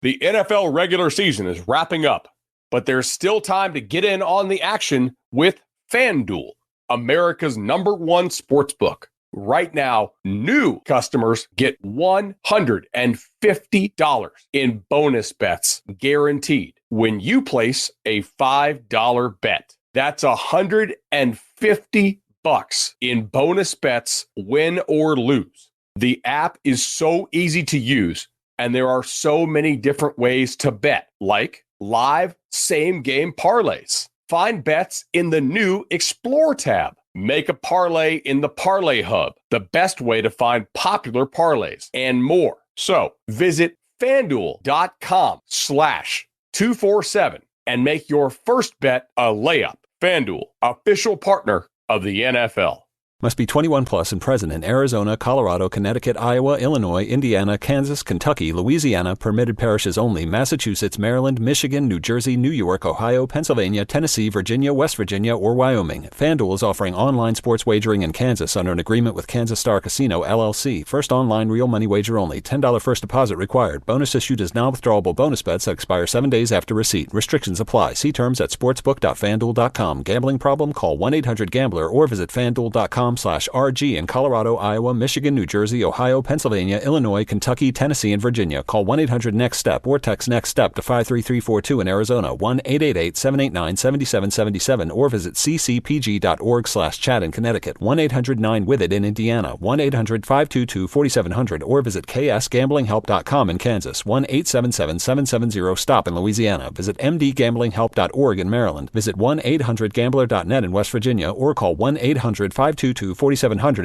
The NFL regular season is wrapping up, but there's still time to get in on the action with FanDuel, America's #1 sportsbook. Right now, new customers get $150 in bonus bets guaranteed when you place a $5 bet. That's $150 in bonus bets, win or lose. The app is so easy to use, and there are so many different ways to bet, like live same-game parlays. Find bets in the new Explore tab. Make a parlay in the Parlay Hub, the best way to find popular parlays, and more. So visit FanDuel.com/247 and make your first bet a layup. FanDuel, official partner of the NFL. Must be 21 plus and present in Arizona, Colorado, Connecticut, Iowa, Illinois, Indiana, Kansas, Kentucky, Louisiana, permitted parishes only, Massachusetts, Maryland, Michigan, New Jersey, New York, Ohio, Pennsylvania, Tennessee, Virginia, West Virginia, or Wyoming. FanDuel is offering online sports wagering in Kansas under an agreement with Kansas Star Casino, LLC. First online real money wager only. $10 first deposit required. Bonus issued as non-withdrawable bonus bets that expire 7 days after receipt. Restrictions apply. See terms at sportsbook.fanduel.com. Gambling problem? Call 1-800-GAMBLER or visit fanduel.com/RG in Colorado, Iowa, Michigan, New Jersey, Ohio, Pennsylvania, Illinois, Kentucky, Tennessee, and Virginia. Call 1-800-NEXT-STEP or text NEXT-STEP to 53342 in Arizona, 1-888-789-7777, or visit ccpg.org/chat in Connecticut, 1-800-9-WITH-IT in Indiana, 1-800-522-4700, or visit ksgamblinghelp.com in Kansas, 1-877-770-STOP in Louisiana. Visit mdgamblinghelp.org in Maryland. Visit 1-800-GAMBLER.net in West Virginia, or call 1-800-522-4700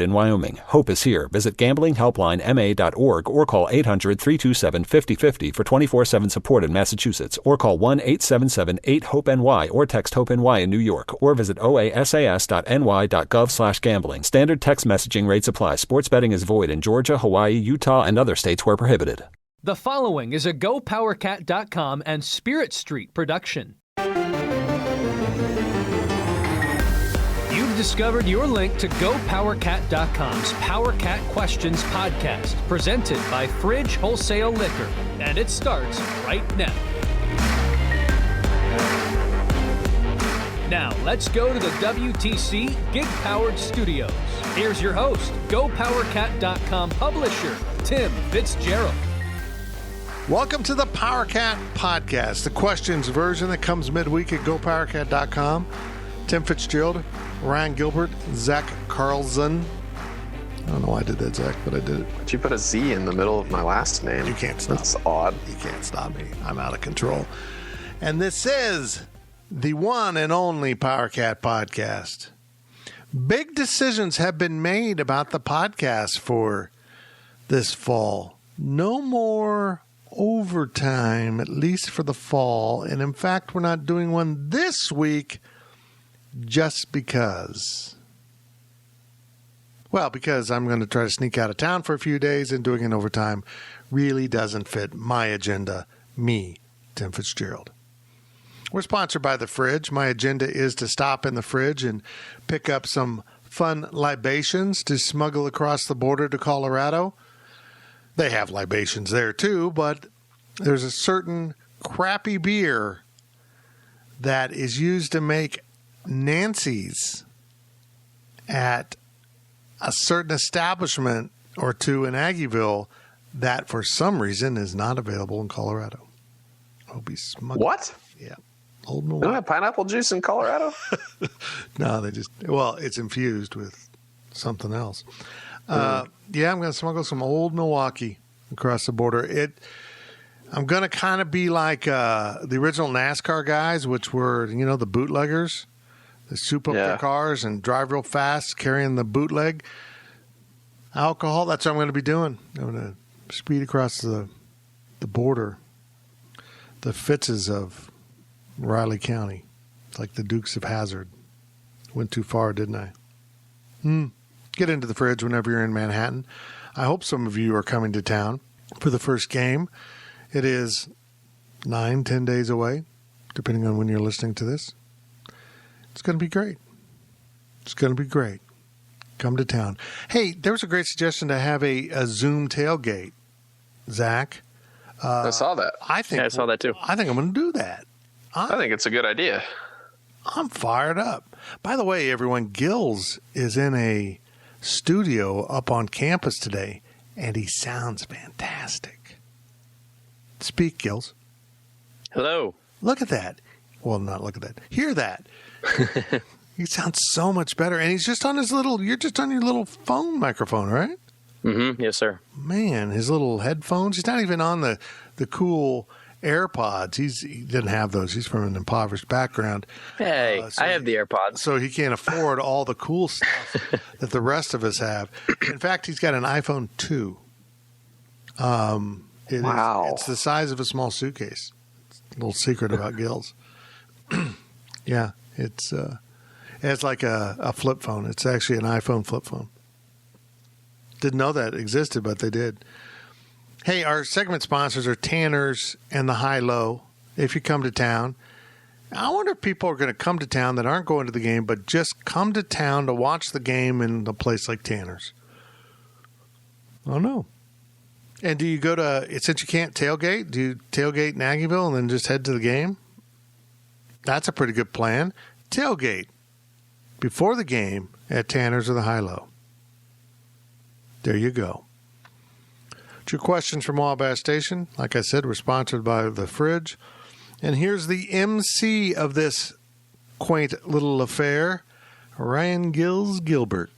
in Wyoming. Hope is here. Visit gamblinghelplinema.org or call 800-327-5050 for 24/7 support in Massachusetts, or call 1-877-8-HOPE-NY or text HOPE-NY in New York, or visit oasas.ny.gov/gambling. Standard text messaging rates apply. Sports betting is void in Georgia, Hawaii, Utah, and other states where prohibited. The following is a GoPowerCat.com and Spirit Street production. You've discovered your link to GoPowerCat.com's PowerCat Questions podcast, presented by Fridge Wholesale Liquor, and it starts right now. Now, let's go to the WTC Gig-Powered Studios. Here's your host, GoPowerCat.com publisher, Tim Fitzgerald. Welcome to the PowerCat podcast, the questions version that comes midweek at GoPowerCat.com. Tim Fitzgerald, Ryan Gilbert, Zach Carlson. I don't know why I did that, Zach, but I did it. But you put a Z in the middle of my last name. You can't stop. That's odd. You can't stop me. I'm out of control. And this is the one and only PowerCat podcast. Big decisions have been made about the podcast for this fall. No more overtime, at least for the fall. And in fact, we're not doing one this week just because. Well, because I'm going to try to sneak out of town for a few days, and doing an overtime really doesn't fit my agenda. Me, Tim Fitzgerald. We're sponsored by The Fridge. My agenda is to stop in the fridge and pick up some fun libations to smuggle across the border to Colorado. They have libations there too, but there's a certain crappy beer that is used to make Nancy's at a certain establishment or two in Aggieville that for some reason is not available in Colorado. I'll be smuggled. What? Yeah. Old Milwaukee. They don't have pineapple juice in Colorado? No, it's infused with something else. Yeah, I'm going to smuggle some Old Milwaukee across the border. I'm going to kind of be like the original NASCAR guys, which were, the bootleggers. They soup up their cars and drive real fast, carrying the bootleg alcohol. That's what I'm going to be doing. I'm going to speed across the border. The Fitzes of Riley County. It's like the Dukes of Hazzard. Went too far, didn't I? Get into the fridge whenever you're in Manhattan. I hope some of you are coming to town for the first game. It is 9-10 days away, depending on when you're listening to this. It's going to be great. It's going to be great. Come to town. Hey, there was a great suggestion to have a Zoom tailgate, Zach. I saw that. I think Yeah, I saw that too. I think I'm going to do that. I think it's a good idea. I'm fired up. By the way, everyone, Gills is in a studio up on campus today, and he sounds fantastic. Speak, Gills. Hello. Look at that. Well, not look at that. Hear that. He sounds so much better. And he's just on you're just on your little phone microphone, right? Mm-hmm. Yes, sir. Man, his little headphones. He's not even on the cool AirPods. He didn't have those. He's from an impoverished background. Hey, I have the AirPods. So he can't afford all the cool stuff that the rest of us have. In fact, he's got an iPhone 2. Wow. It's the size of a small suitcase. It's a little secret about Gills. Yeah, it's like a flip phone. It's actually an iPhone flip phone. Didn't know that existed, but they did. Hey, our segment sponsors are Tanner's and the High-Low. If you come to town, I wonder if people are going to come to town that aren't going to the game, but just come to town to watch the game in a place like Tanner's. I don't know. And do you go to, since you can't tailgate, do you tailgate in Aggieville and then just head to the game? That's a pretty good plan. Tailgate before the game at Tanner's or the High-Low. There you go. Your questions from Wabash Station. Like I said, we're sponsored by The Fridge. And here's the MC of this quaint little affair, Ryan Gills Gilbert.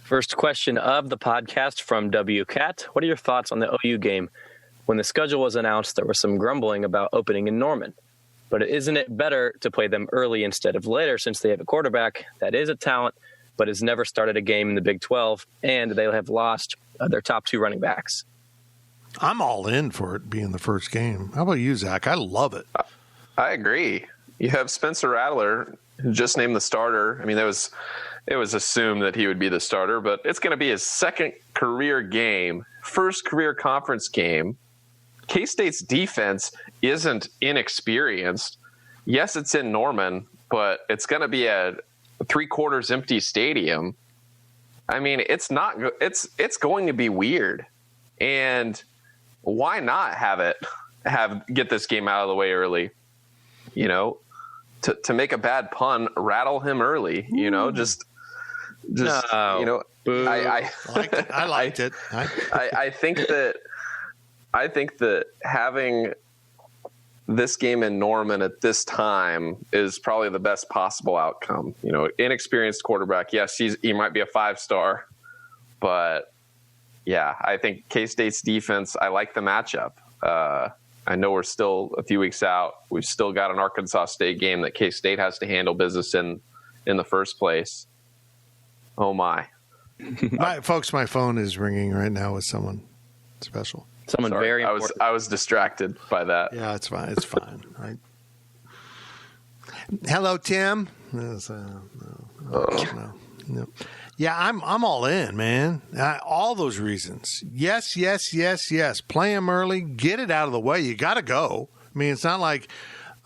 First question of the podcast from WCAT. What are your thoughts on the OU game? When the schedule was announced, there was some grumbling about opening in Norman. But isn't it better to play them early instead of later, since they have a quarterback that is a talent but has never started a game in the Big 12, and they have lost their top 2 running backs? I'm all in for it being the first game. How about you, Zach? I love it. I agree. You have Spencer Rattler, who just named the starter. I mean, it was assumed that he would be the starter, but it's going to be his second career game, first career conference game. K-State's defense isn't inexperienced. Yes, it's in Norman, but it's going to be a 3/4 empty stadium. I mean, it's going to be weird. And why not get this game out of the way early? You know, to make a bad pun, rattle him early, you know, just No. you know, Boo. I liked it. I think that having this game in Norman at this time is probably the best possible outcome. You know, inexperienced quarterback. Yes, he might be a 5-star, but yeah, I think K-State's defense, I like the matchup. I know we're still a few weeks out. We've still got an Arkansas State game that K-State has to handle business in the first place. Oh my. My phone is ringing right now with someone special. Someone Sorry, very important. I was distracted by that. Yeah, it's fine. It's fine. Right. Hello, Tim. No. Yeah, I'm all in, man. All those reasons. Yes. Play them early. Get it out of the way. You got to go. I mean, it's not like,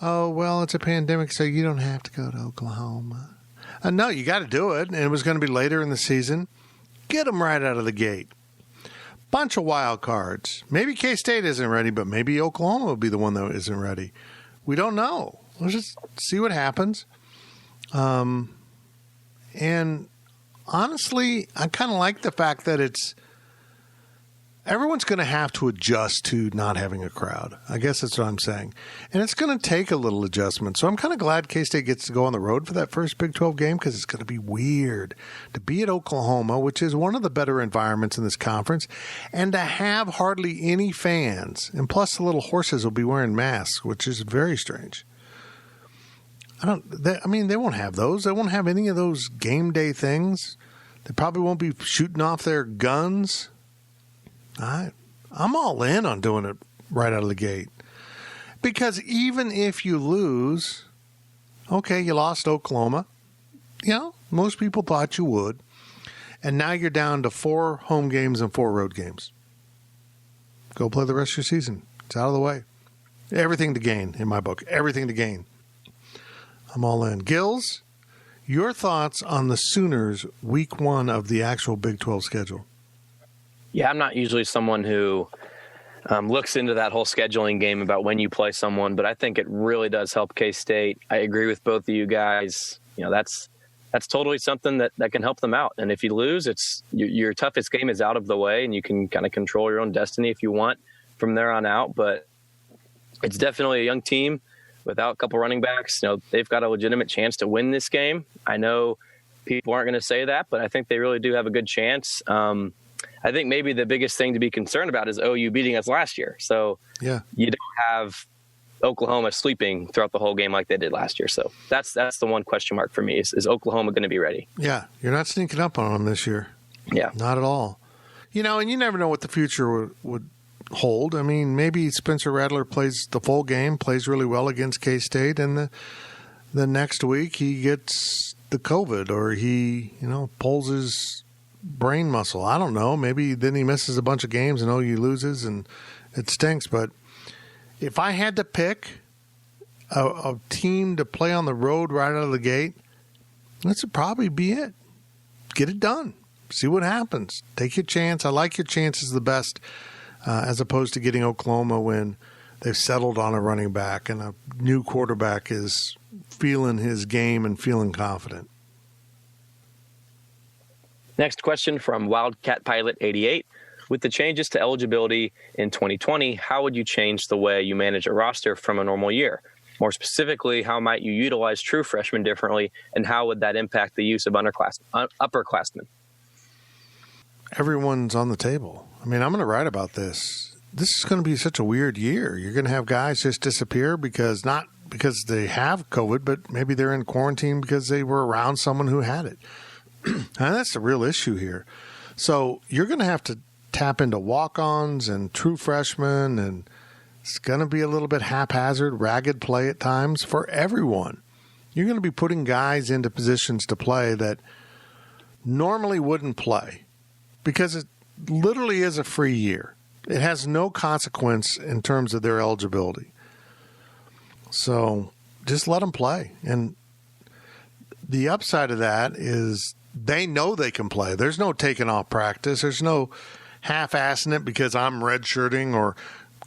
oh, well, it's a pandemic, so you don't have to go to Oklahoma. No, you got to do it. And it was going to be later in the season. Get them right out of the gate. Bunch of wild cards. Maybe K-State isn't ready, but maybe Oklahoma will be the one that isn't ready. We don't know. Let's just see what happens. And honestly, I kind of like the fact that everyone's going to have to adjust to not having a crowd. I guess that's what I'm saying. And it's going to take a little adjustment. So I'm kind of glad K-State gets to go on the road for that first Big 12 game, because it's going to be weird to be at Oklahoma, which is one of the better environments in this conference, and to have hardly any fans. And plus the little horses will be wearing masks, which is very strange. They won't have those. They won't have any of those game day things. They probably won't be shooting off their guns. I'm all in on doing it right out of the gate. Because even if you lose, okay, you lost Oklahoma. You know, most people thought you would. And now you're down to 4 home games and 4 road games. Go play the rest of your season. It's out of the way. Everything to gain in my book. Everything to gain. I'm all in. Gills, your thoughts on the Sooners week 1 of the actual Big 12 schedule? Yeah, I'm not usually someone who looks into that whole scheduling game about when you play someone, but I think it really does help K-State. I agree with both of you guys. That's totally something that can help them out. And if you lose, it's your toughest game is out of the way, and you can kind of control your own destiny if you want from there on out. But it's definitely a young team without a couple running backs. They've got a legitimate chance to win this game. I know people aren't going to say that, but I think they really do have a good chance. I think maybe the biggest thing to be concerned about is OU beating us last year. So you don't have Oklahoma sleeping throughout the whole game like they did last year. So that's the one question mark for me is Oklahoma going to be ready? Yeah, you're not sneaking up on them this year. Yeah. Not at all. And you never know what the future would hold. I mean, maybe Spencer Rattler plays the full game, plays really well against K-State, and the next week he gets the COVID or he, pulls his brain muscle. I don't know. Maybe then he misses a bunch of games and OU loses and it stinks. But if I had to pick a team to play on the road right out of the gate, this would probably be it. Get it done. See what happens. Take your chance. I like your chances the best as opposed to getting Oklahoma when they've settled on a running back and a new quarterback is feeling his game and feeling confident. Next question from Wildcat Pilot 88. With the changes to eligibility in 2020, how would you change the way you manage a roster from a normal year? More specifically, how might you utilize true freshmen differently, and how would that impact the use of upperclassmen? Everyone's on the table. I mean, I'm going to write about this. This is going to be such a weird year. You're going to have guys just disappear not because they have COVID, but maybe they're in quarantine because they were around someone who had it. And that's the real issue here. So you're going to have to tap into walk-ons and true freshmen, and it's going to be a little bit haphazard, ragged play at times for everyone. You're going to be putting guys into positions to play that normally wouldn't play because it literally is a free year. It has no consequence in terms of their eligibility. So just let them play. And the upside of that is they know they can play. There's no taking off practice. There's no half-assing it because I'm redshirting or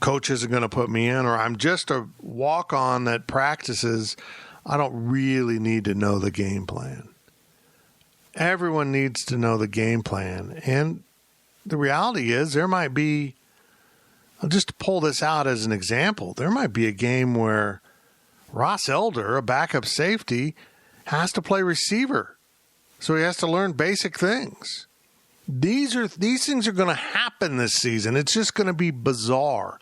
coach isn't going to put me in or I'm just a walk-on that practices. I don't really need to know the game plan. Everyone needs to know the game plan. And the reality is there might be, just to pull this out as an example, there might be a game where Ross Elder, a backup safety, has to play receiver. So he has to learn basic things. These things are going to happen this season. It's just going to be bizarre.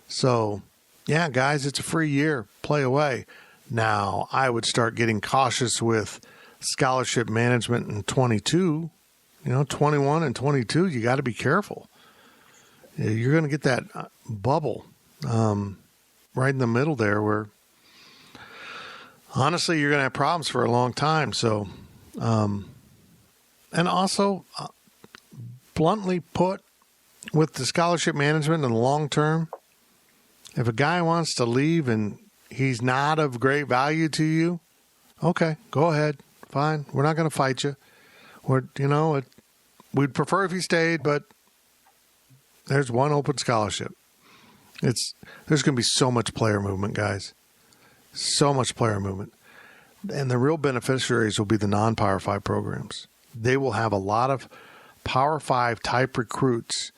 So, yeah, guys, it's a free year. Play away. Now, I would start getting cautious with scholarship management in 22. 21 and 22, you got to be careful. You're going to get that bubble right in the middle there where, honestly, you're going to have problems for a long time. So, and also, bluntly put, with the scholarship management in the long term, if a guy wants to leave and he's not of great value to you, okay, go ahead. Fine. We're not going to fight you. We'd prefer if he stayed, but there's one open scholarship. There's going to be so much player movement, guys. So much player movement. And the real beneficiaries will be the non-Power 5 programs. They will have a lot of Power 5 type recruits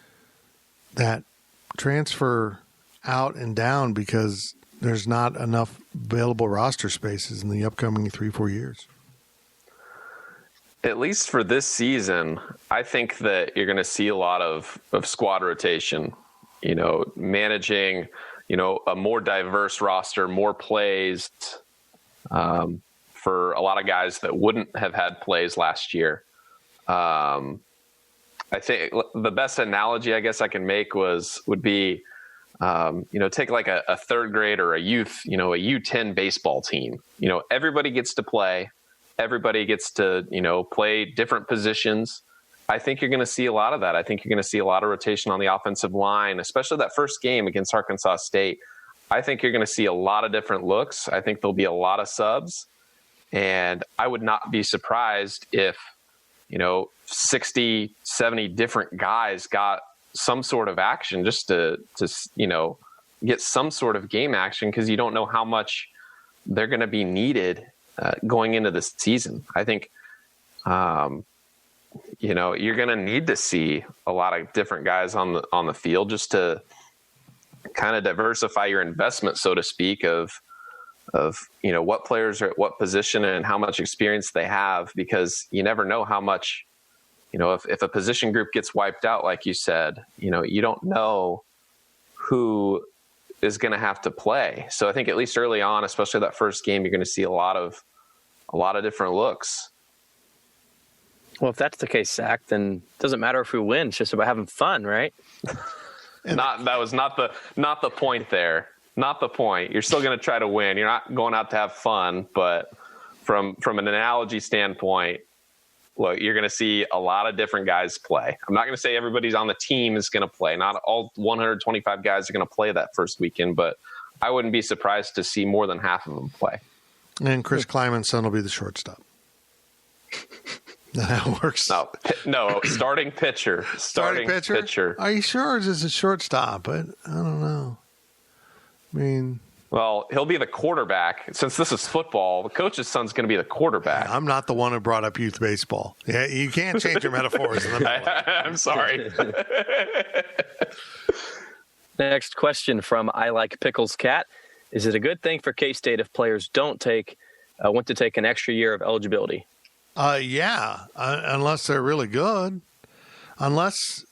that transfer out and down because there's not enough available roster spaces in the upcoming 3-4 years. At least for this season, I think that you're going to see a lot of squad rotation, managing, a more diverse roster, more plays for a lot of guys that wouldn't have had plays last year. I think the best analogy I guess I can make would be, take like a third grade or a youth, a U10 baseball team. Everybody gets to play. Everybody gets to, play different positions. I think you're going to see a lot of that. I think you're going to see a lot of rotation on the offensive line, especially that first game against Arkansas State. I think you're going to see a lot of different looks. I think there'll be a lot of subs. And I would not be surprised if, 60, 70 different guys got some sort of action just to get some sort of game action, because you don't know how much they're going to be needed going into this season. I think, you're going to need to see a lot of different guys on the field just to kind of diversify your investment, so to speak, of what players are at what position and how much experience they have, because you never know how much, if a position group gets wiped out, like you said, you don't know who is going to have to play. So I think at least early on, especially that first game, you're going to see a lot of different looks. Well, if that's the case, Zach, then it doesn't matter if we win. It's just about having fun, right? That was not the point there. Not the point. You're still going to try to win. You're not going out to have fun, but from an analogy standpoint, look, you're going to see a lot of different guys play. I'm not going to say everybody's on the team is going to play. Not all 125 guys are going to play that first weekend, but I wouldn't be surprised to see more than half of them play. And Chris Kleiman's son will be the shortstop. That's how it works. No, starting pitcher. Starting pitcher. Are you sure it's a shortstop? But I don't know. I mean, well, he'll be the quarterback. Since this is football, the coach's son's going to be the quarterback. I'm not the one who brought up youth baseball. Yeah, you can't change your metaphors in the middle. I'm sorry. Next question from I Like Pickles Cat. Is it a good thing for K-State if players want to take an extra year of eligibility? Yeah, unless they're really good. Unless,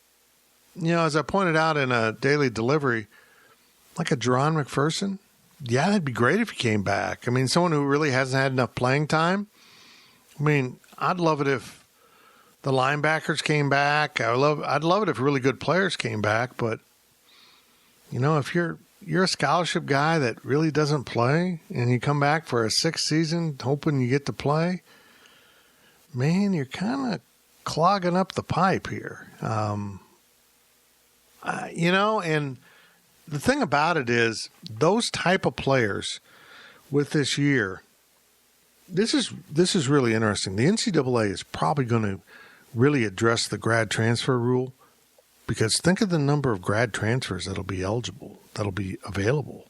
as I pointed out in a daily delivery, like a Jerron McPherson, yeah, it'd be great if he came back. I mean, someone who really hasn't had enough playing time. I mean, I'd love it if the linebackers came back. I'd love it if really good players came back. But, if you're a scholarship guy that really doesn't play and you come back for a sixth season hoping you get to play, man, you're kind of clogging up the pipe here. And the thing about it is those type of players with this year, this is really interesting. The NCAA is probably going to really address the grad transfer rule, because think of the number of grad transfers that'll be eligible, that'll be available.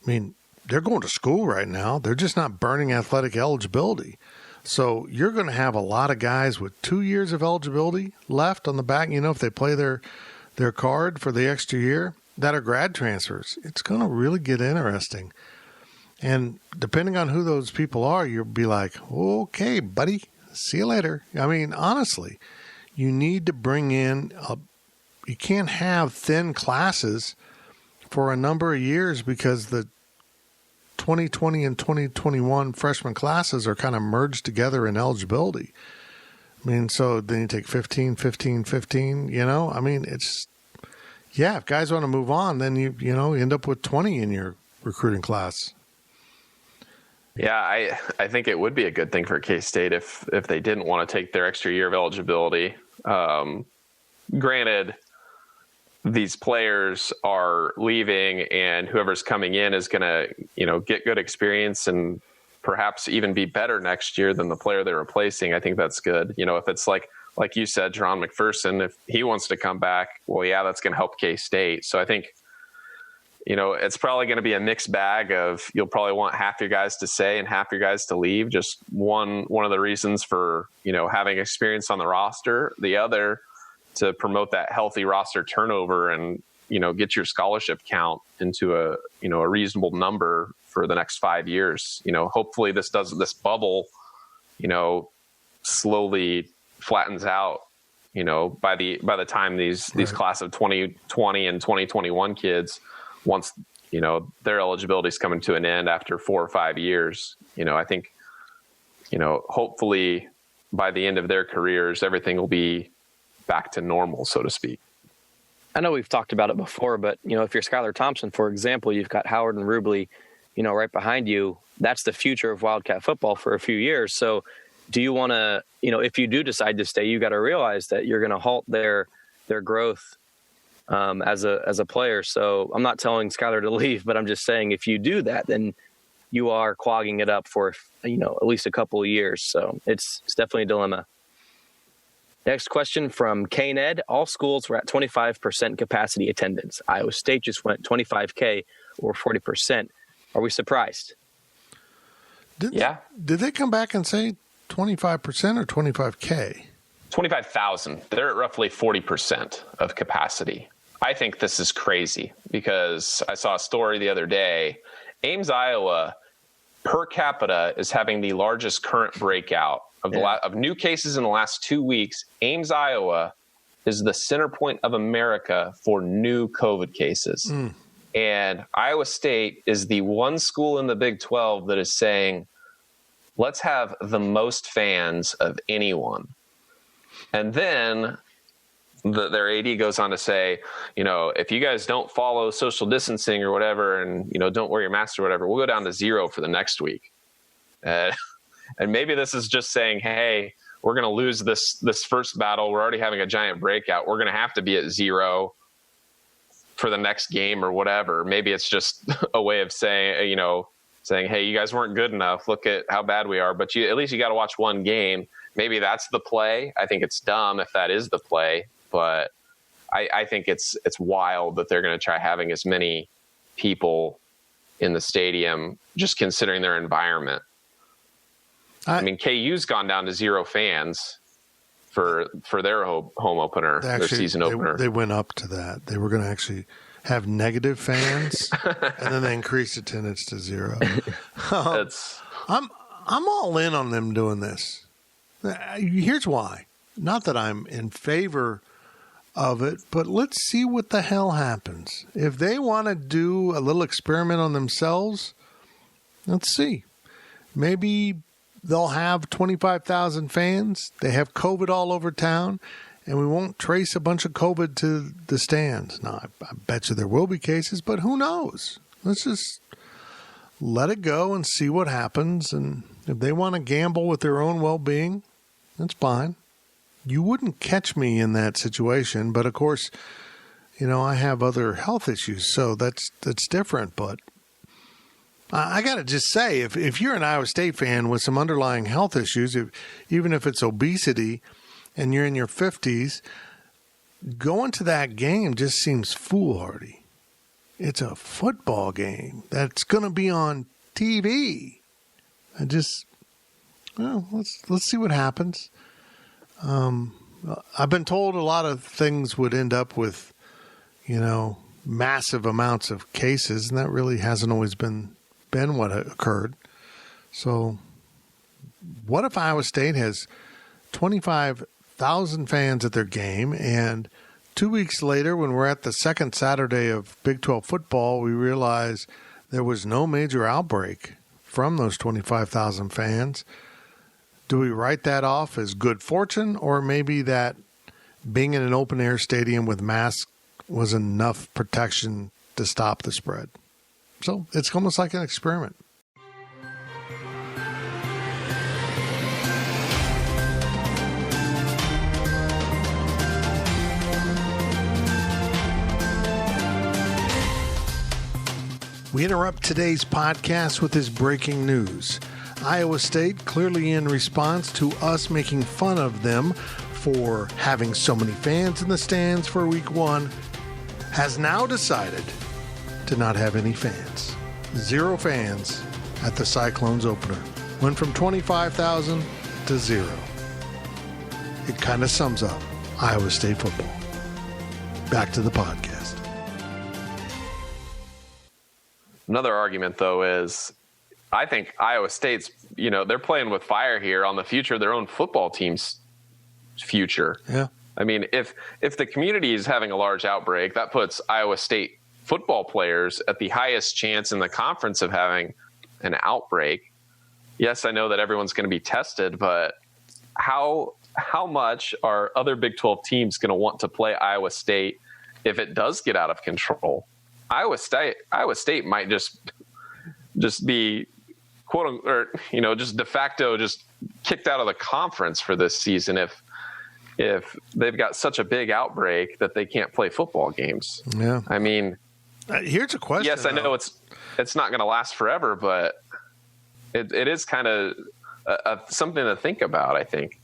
I mean, they're going to school right now. They're just not burning athletic eligibility. So you're going to have a lot of guys with 2 years of eligibility left on the back. If they play their card for the extra year, that are grad transfers. It's going to really get interesting. And depending on who those people are, you'll be like, okay, buddy, see you later. I mean, honestly, you need to bring in you can't have thin classes for a number of years, because the 2020 and 2021 freshman classes are kind of merged together in eligibility. I mean, so then you take 15. I mean, it's, yeah, if guys want to move on, then you end up with 20 in your recruiting class. Yeah, I think it would be a good thing for K-State if they didn't want to take their extra year of eligibility. Granted, these players are leaving, and whoever's coming in is going to, get good experience and perhaps even be better next year than the player they're replacing. I think that's good. If it's like you said, Jerron McPherson, if he wants to come back, well, yeah, that's going to help K-State. So I think, it's probably going to be a mixed bag of, you'll probably want half your guys to stay and half your guys to leave. Just one of the reasons for, having experience on the roster, the other to promote that healthy roster turnover and, get your scholarship count into a reasonable number for the next 5 years. Hopefully this bubble, slowly flattens out, by the time these class of 2020 and 2021 kids, once, their eligibility is coming to an end after 4 or 5 years, I think, hopefully by the end of their careers, everything will be back to normal, so to speak. I know we've talked about it before, but, if you're Skylar Thompson, for example, you've got Howard and Rubley, right behind you. That's the future of Wildcat football for a few years. So do you want to, if you do decide to stay, you got to realize that you're going to halt their growth as a player. So I'm not telling Skylar to leave, but I'm just saying if you do that, then you are clogging it up for, at least a couple of years. So it's definitely a dilemma. Next question from K-Ned. All schools were at 25% capacity attendance. Iowa State just went 25K or 40%. Are we surprised? Did they come back and say 25% or 25K? 25,000. They're at roughly 40% of capacity. I think this is crazy because I saw a story the other day. Ames, Iowa, per capita is having the largest current breakout of new cases in the last 2 weeks. Ames, Iowa is the center point of America for new COVID cases. And Iowa State is the one school in the Big 12 that is saying, let's have the most fans of anyone. And then their AD goes on to say, if you guys don't follow social distancing or whatever, and, don't wear your mask or whatever, we'll go down to 0 for the next week. And maybe this is just saying, hey, we're going to lose this first battle. We're already having a giant breakout. We're going to have to be at 0 for the next game or whatever. Maybe it's just a way of saying, hey, you guys weren't good enough. Look at how bad we are. But at least you got to watch one game. Maybe that's the play. I think it's dumb if that is the play. But I think it's wild that they're going to try having as many people in the stadium, just considering their environment. I mean, KU's gone down to 0 fans for their home opener, their season opener. They went up to that. They were going to actually have negative fans, and then they increased attendance to 0. I'm all in on them doing this. Here's why. Not that I'm in favor of it, but let's see what the hell happens. If they want to do a little experiment on themselves, let's see. Maybe they'll have 25,000 fans. They have COVID all over town, and we won't trace a bunch of COVID to the stands. Now, I bet you there will be cases, but who knows? Let's just let it go and see what happens. And if they want to gamble with their own well-being, that's fine. You wouldn't catch me in that situation, but of course, I have other health issues, so that's different. But I got to just say, if you're an Iowa State fan with some underlying health issues, even if it's obesity and you're in your 50s, going to that game just seems foolhardy. It's a football game that's going to be on TV. Let's see what happens. I've been told a lot of things would end up with, massive amounts of cases, and that really hasn't always been what occurred. So what if Iowa State has 25,000 fans at their game, and 2 weeks later, when we're at the second Saturday of Big 12 football, we realize there was no major outbreak from those 25,000 fans? Do we write that off as good fortune, or maybe that being in an open-air stadium with masks was enough protection to stop the spread? So it's almost like an experiment. We interrupt today's podcast with this breaking news. Iowa State, clearly in response to us making fun of them for having so many fans in the stands for week 1, has now decided to not have any fans. 0 fans at the Cyclones opener. Went from 25,000 to 0. It kind of sums up Iowa State football. Back to the podcast. Another argument, though, is I think Iowa State's, they're playing with fire here on the future of their own football team's future. Yeah. I mean, if the community is having a large outbreak, that puts Iowa State football players at the highest chance in the conference of having an outbreak. Yes, I know that everyone's going to be tested, but how much are other Big 12 teams going to want to play Iowa State if it does get out of control? Iowa State might just be quote or just de facto just kicked out of the conference for this season if they've got such a big outbreak that they can't play football games. Yeah. I mean, here's a question. Yes, I know it's not going to last forever, but it is kind of something to think about, I think.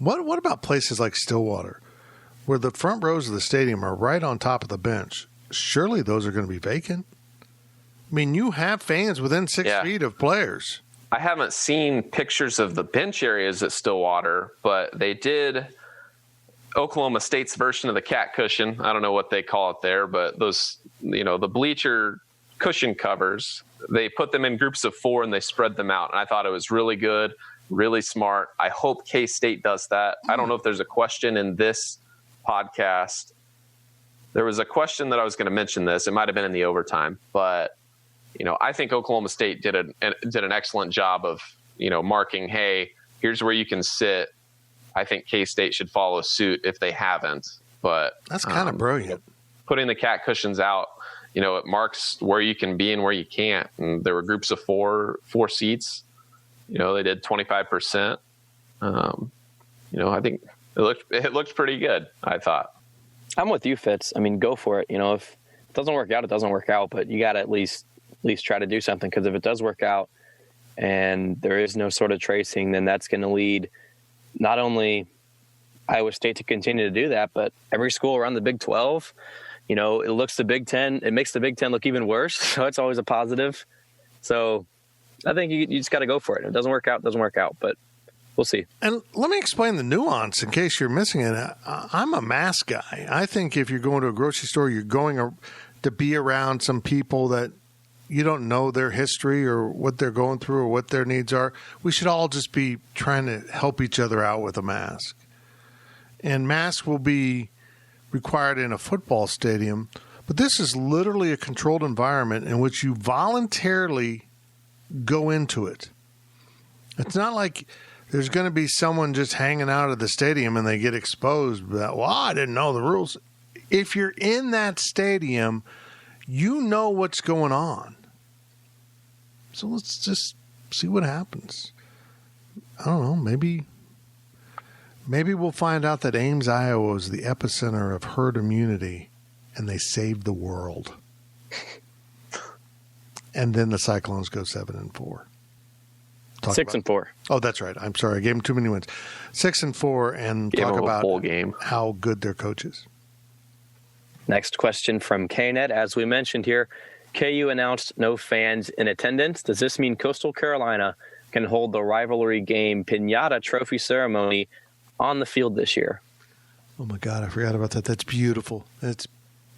What about places like Stillwater, where the front rows of the stadium are right on top of the bench? Surely those are going to be vacant. I mean, you have fans within 6 feet of players. I haven't seen pictures of the bench areas at Stillwater, but they did Oklahoma State's version of the cat cushion. I don't know what they call it there, but those, the bleacher cushion covers, they put them in groups of 4 and they spread them out. And I thought it was really good, really smart. I hope K-State does that. I don't know if there's a question in this podcast. There was a question that I was going to mention this. It might have been in the overtime, but I think Oklahoma State did an excellent job of, marking, hey, here's where you can sit. I think K-State should follow suit if they haven't. But that's kind of brilliant. Putting the cat cushions out, it marks where you can be and where you can't. And there were groups of four seats. They did 25%. I think it looked pretty good, I thought. I'm with you, Fitz. I mean, go for it. If it doesn't work out, it doesn't work out. But you got to at least try to do something, because if it does work out and there is no sort of tracing, then that's going to lead not only Iowa State to continue to do that, but every school around the Big 12. It makes the Big 10 look even worse. So it's always a positive. So I think you just got to go for it. If it doesn't work out, it doesn't work out, but we'll see. And let me explain the nuance in case you're missing it. I'm a mask guy. I think if you're going to a grocery store, you're going to be around some people that you don't know their history or what they're going through or what their needs are. We should all just be trying to help each other out with a mask. And masks will be required in a football stadium, but this is literally a controlled environment in which you voluntarily go into it. It's not like there's going to be someone just hanging out at the stadium and they get exposed. But, I didn't know the rules. If you're in that stadium, you know what's going on. So let's just see what happens. I don't know. Maybe we'll find out that Ames, Iowa is the epicenter of herd immunity, and they saved the world. And then the Cyclones go 7-4. 6-4. Oh, that's right. I'm sorry. I gave them too many wins. 6-4, and talk about bowl game. How good their coach is. Next question from KNet. As we mentioned here, KU announced no fans in attendance. Does this mean Coastal Carolina can hold the rivalry game Pinata Trophy ceremony on the field this year? Oh, my God. I forgot about that. That's beautiful. That's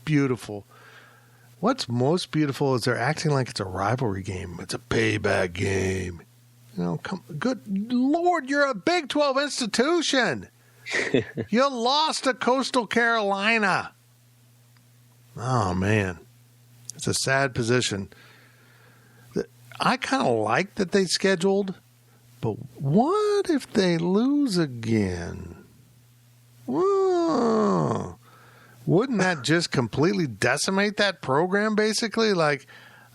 beautiful. What's most beautiful is they're acting like it's a rivalry game. It's a payback game. Good Lord, you're a Big 12 institution. You lost to Coastal Carolina. Oh, man. It's a sad position. I kind of like that they scheduled, but what if they lose again? Whoa. Wouldn't that just completely decimate that program, basically? Like,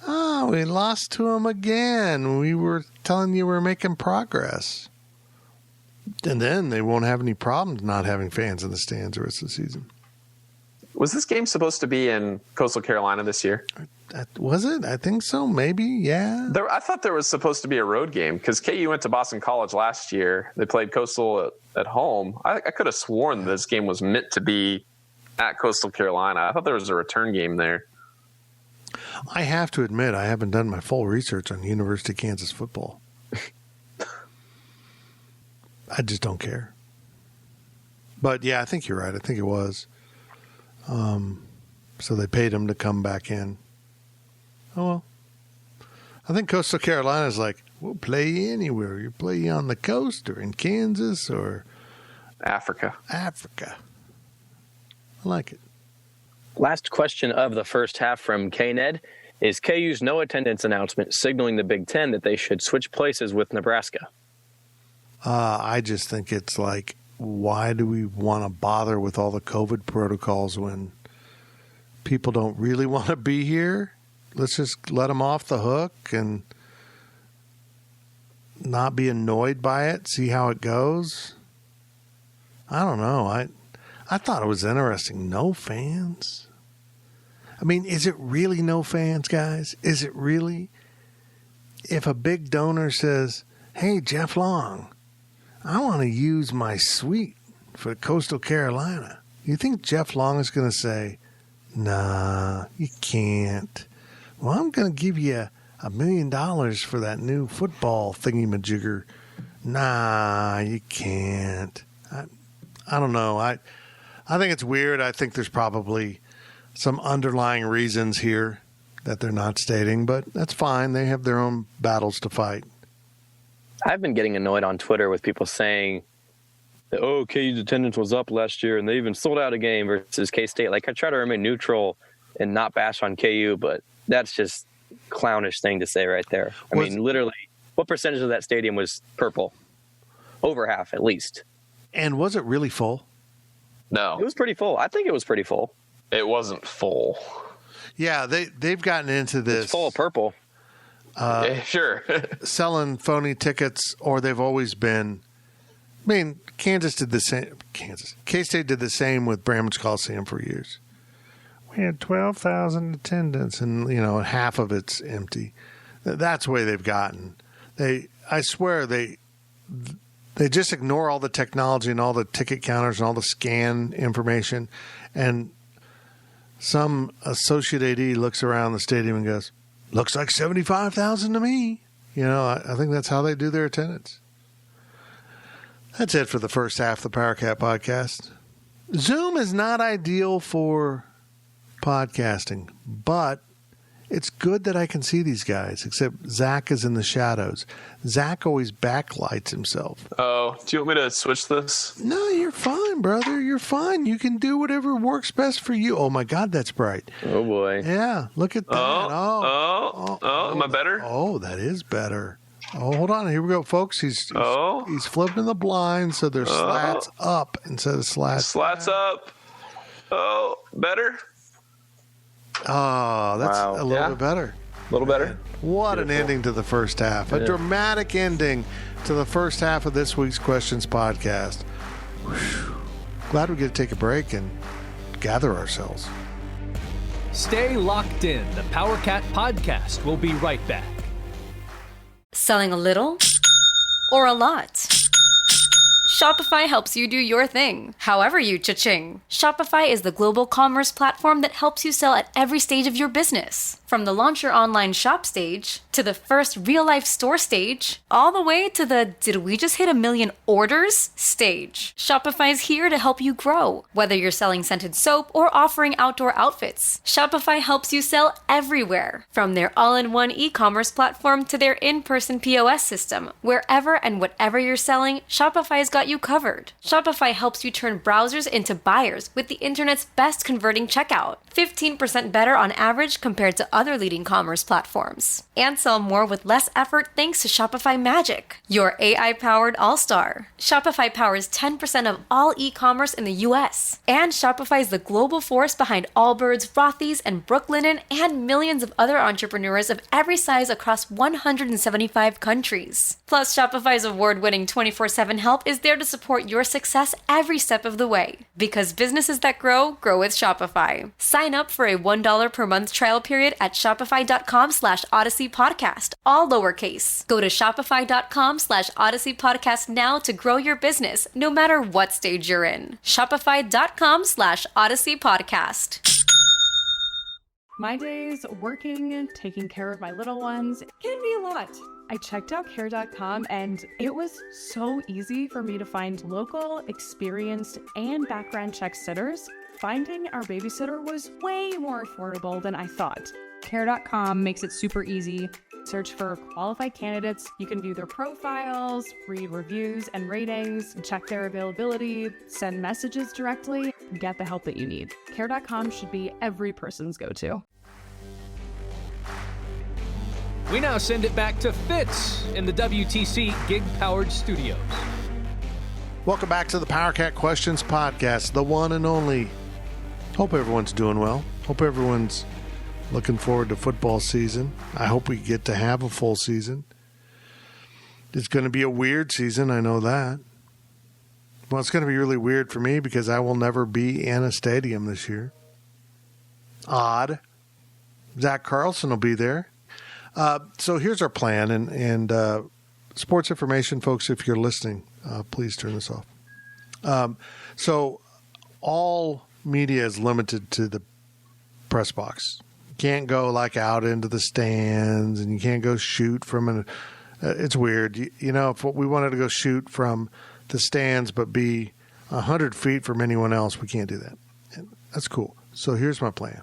we lost to them again. We were telling you we're making progress. And then they won't have any problems not having fans in the stands the rest of the season. Was this game supposed to be in Coastal Carolina this year? Was it? I think so. Maybe, yeah. I thought there was supposed to be a road game because KU went to Boston College last year. They played Coastal at home. I could have sworn this game was meant to be at Coastal Carolina. I thought there was a return game there. I have to admit, I haven't done my full research on University of Kansas football. I just don't care. But, yeah, I think you're right. I think it was. So they paid him to come back in. Oh, well. I think Coastal Carolina's like, we'll play you anywhere. You play you on the coast or in Kansas or Africa. I like it. Last question of the first half from KNed. Is KU's no attendance announcement signaling the Big Ten that they should switch places with Nebraska? I just think it's like, why do we want to bother with all the COVID protocols when people don't really want to be here? Let's just let them off the hook and not be annoyed by it, see how it goes. I don't know. I thought it was interesting. No fans. I mean, is it really no fans, guys? Is it really? If a big donor says, hey, Jeff Long, I want to use my suite for Coastal Carolina. You think Jeff Long is going to say, nah, you can't. Well, I'm going to give you $1 million for that new football thingy-majigger. Nah, you can't. I don't know. I think it's weird. I think there's probably some underlying reasons here that they're not stating, but that's fine. They have their own battles to fight. I've been getting annoyed on Twitter with people saying, oh, KU's attendance was up last year and they even sold out a game versus K-State. Like, I try to remain neutral and not bash on KU, but that's just clownish thing to say right there. I mean, literally, what percentage of that stadium was purple? Over half, at least. And was it really full? No. It was pretty full. I think it was pretty full. It wasn't full. Yeah, they've gotten into this. It's full of purple. Sure. Selling phony tickets, or they've always been. I mean, Kansas did the same. K-State did the same with Bramlage Coliseum for years. We had 12,000 attendance, and half of it's empty. That's the way they've gotten. I swear, they just ignore all the technology and all the ticket counters and all the scan information, and some associate AD looks around the stadium and goes, "Looks like 75,000 to me." I think that's how they do their attendance. That's it for the first half of the PowerCat podcast. Zoom is not ideal for podcasting, but it's good that I can see these guys, except Zach is in the shadows. Zach always backlights himself. Oh, do you want me to switch this? No, you're fine, brother. You're fine. You can do whatever works best for you. Oh, my God, that's bright. Oh, boy. Yeah, look at that. Am I better? Oh, that is better. Oh, hold on. Here we go, folks. He's flipping the blinds so there's slats up instead of slats. Slats up. Oh, better? Oh, that's a little bit better. A little better. What an ending to the first half. A dramatic ending to the first half of this week's Questions podcast. Whew. Glad we get to take a break and gather ourselves. Stay locked in. The PowerCat podcast will be right back. Selling a little or a lot? Shopify helps you do your thing, however you cha-ching. Shopify is the global commerce platform that helps you sell at every stage of your business. From the launch your online shop stage, to the first real-life store stage, all the way to the did we just hit 1 million orders stage. Shopify's here to help you grow. Whether you're selling scented soap or offering outdoor outfits, Shopify helps you sell everywhere. From their all-in-one e-commerce platform to their in-person POS system, wherever and whatever you're selling, Shopify's got you covered. Shopify helps you turn browsers into buyers with the internet's best converting checkout. 15% better on average compared to other leading commerce platforms. And sell more with less effort thanks to Shopify Magic, your AI-powered all-star. Shopify powers 10% of all e-commerce in the US. And Shopify is the global force behind Allbirds, Rothy's, and Brooklinen, and millions of other entrepreneurs of every size across 175 countries. Plus, Shopify's award-winning 24/7 help is there to support your success every step of the way. Because businesses that grow with Shopify. Sign up for a $1 per month trial period at shopify.com/Odyssey Podcast, all lowercase. Go to shopify.com/Odyssey Podcast now to grow your business, no matter what stage you're in. Shopify.com/Odyssey Podcast. My days working, taking care of my little ones can be a lot. I checked out care.com and it was so easy for me to find local, experienced, and background check sitters. Finding our babysitter was way more affordable than I thought. Care.com makes it super easy. Search for qualified candidates. You can view their profiles, read reviews and ratings, check their availability, send messages directly, get the help that you need. Care.com should be every person's go-to. We now send it back to Fitz in the WTC gig-powered studios. Welcome back to the PowerCat Questions podcast, the one and only. Hope everyone's doing well. Hope everyone's looking forward to football season. I hope we get to have a full season. It's going to be a weird season, I know that. Well, it's going to be really weird for me because I will never be in a stadium this year. Odd. Zach Carlson will be there. So here's our plan, and sports information, folks, if you're listening. Please turn this off. So all media is limited to the press box. You can't go like out into the stands, and you can't go shoot from an. It's weird. If we wanted to go shoot from the stands but be 100 feet from anyone else, we can't do that. And that's cool. So here's my plan.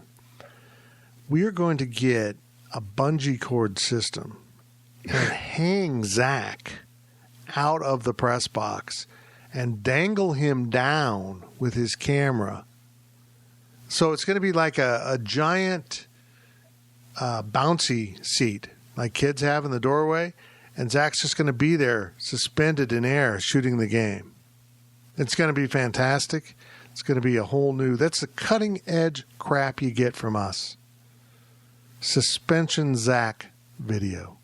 We are going to get a bungee cord system and hang Zach out of the press box and dangle him down with his camera. So it's going to be like a giant bouncy seat like kids have in the doorway, and Zach's just going to be there suspended in air shooting the game. It's going to be fantastic. It's going to be a whole new, that's the cutting edge crap you get from us. Suspension Zach video.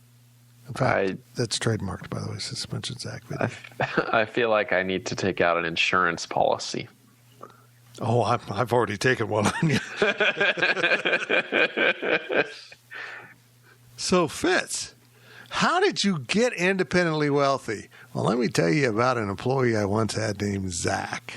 In fact, that's trademarked, by the way, Suspension Zach video. I feel like I need to take out an insurance policy. Oh, I've already taken one on you. So, Fitz, how did you get independently wealthy? Well, let me tell you about an employee I once had named Zach.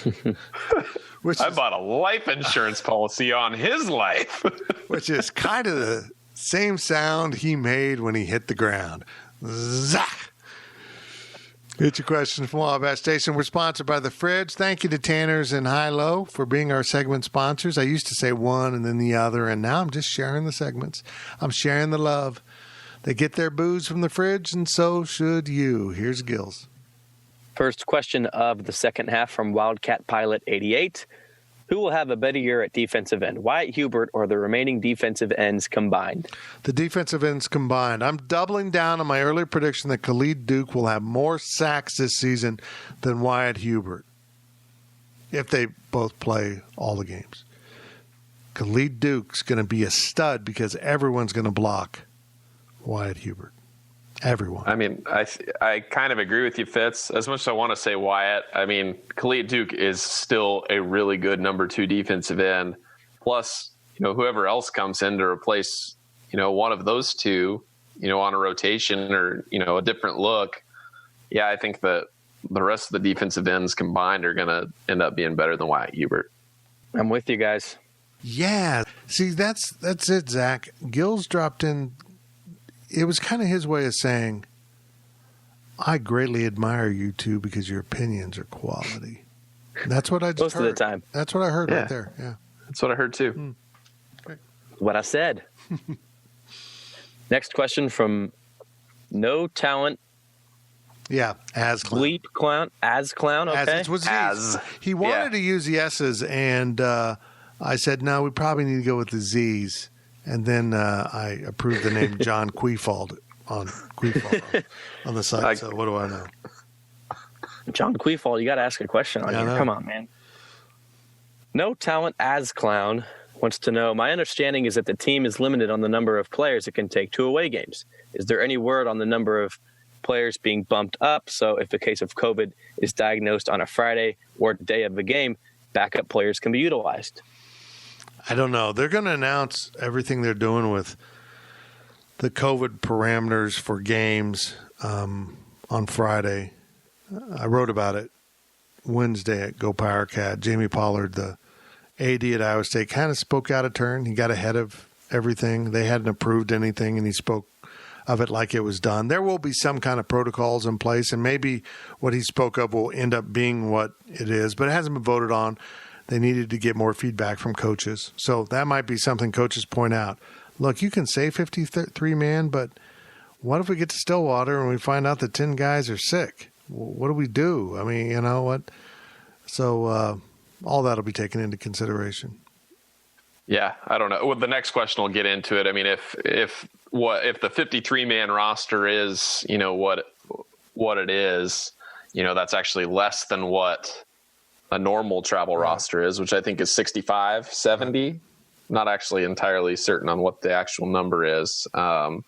I bought a life insurance policy on his life. Which is kind of the same sound he made when he hit the ground. Zach! It's a question from Wabash Station. We're sponsored by The Fridge. Thank you to Tanner's and High-Low for being our segment sponsors. I used to say one and then the other, and now I'm just sharing the segments. I'm sharing the love. They get their booze from The Fridge, and so should you. Here's Gills. First question of the second half from Wildcat Pilot 88. Who will have a better year at defensive end, Wyatt Hubert or the remaining defensive ends combined? The defensive ends combined. I'm doubling down on my earlier prediction that Khalid Duke will have more sacks this season than Wyatt Hubert if they both play all the games. Khalid Duke's going to be a stud because everyone's going to block Wyatt Hubert. Everyone. I mean, I kind of agree with you, Fitz. As much as I want to say Wyatt, I mean, Khalid Duke is still a really good number 2 defensive end. Plus, whoever else comes in to replace, one of those two, on a rotation or, a different look. Yeah, I think that the rest of the defensive ends combined are going to end up being better than Wyatt Hubert. I'm with you guys. Yeah. See, that's it, Zach. Gills dropped in. It was kind of his way of saying, I greatly admire you two because your opinions are quality. That's what I just heard. Most of the time. That's what I heard right there. Yeah. That's what I heard too. Great. What I said. Next question from No Talent. Yeah, as clown. Bleep clown. As clown, okay. As was Z's. He wanted to use the S's, and I said, no, we probably need to go with the Z's. And then I approved the name John Queefald on the site. So what do I know? John Queefald, you got to ask a question on here. Come on, man. No Talent as Clown wants to know, my understanding is that the team is limited on the number of players it can take to away games. Is there any word on the number of players being bumped up? So if a case of COVID is diagnosed on a Friday or day of the game, backup players can be utilized. I don't know. They're going to announce everything they're doing with the COVID parameters for games on Friday. I wrote about it Wednesday at Go PowerCat. Jamie Pollard, the AD at Iowa State, kind of spoke out of turn. He got ahead of everything. They hadn't approved anything, and he spoke of it like it was done. There will be some kind of protocols in place, and maybe what he spoke of will end up being what it is, but it hasn't been voted on. They needed to get more feedback from coaches. So that might be something coaches point out. Look, you can say 53-man, but what if we get to Stillwater and we find out that 10 guys are sick? What do we do? I mean, you know what? So all that will be taken into consideration. Yeah, I don't know. Well, the next question will get into it. I mean, if the 53-man roster is, what it is, that's actually less than what a normal travel roster is, which I think is 65, 70. Not actually entirely certain on what the actual number is. I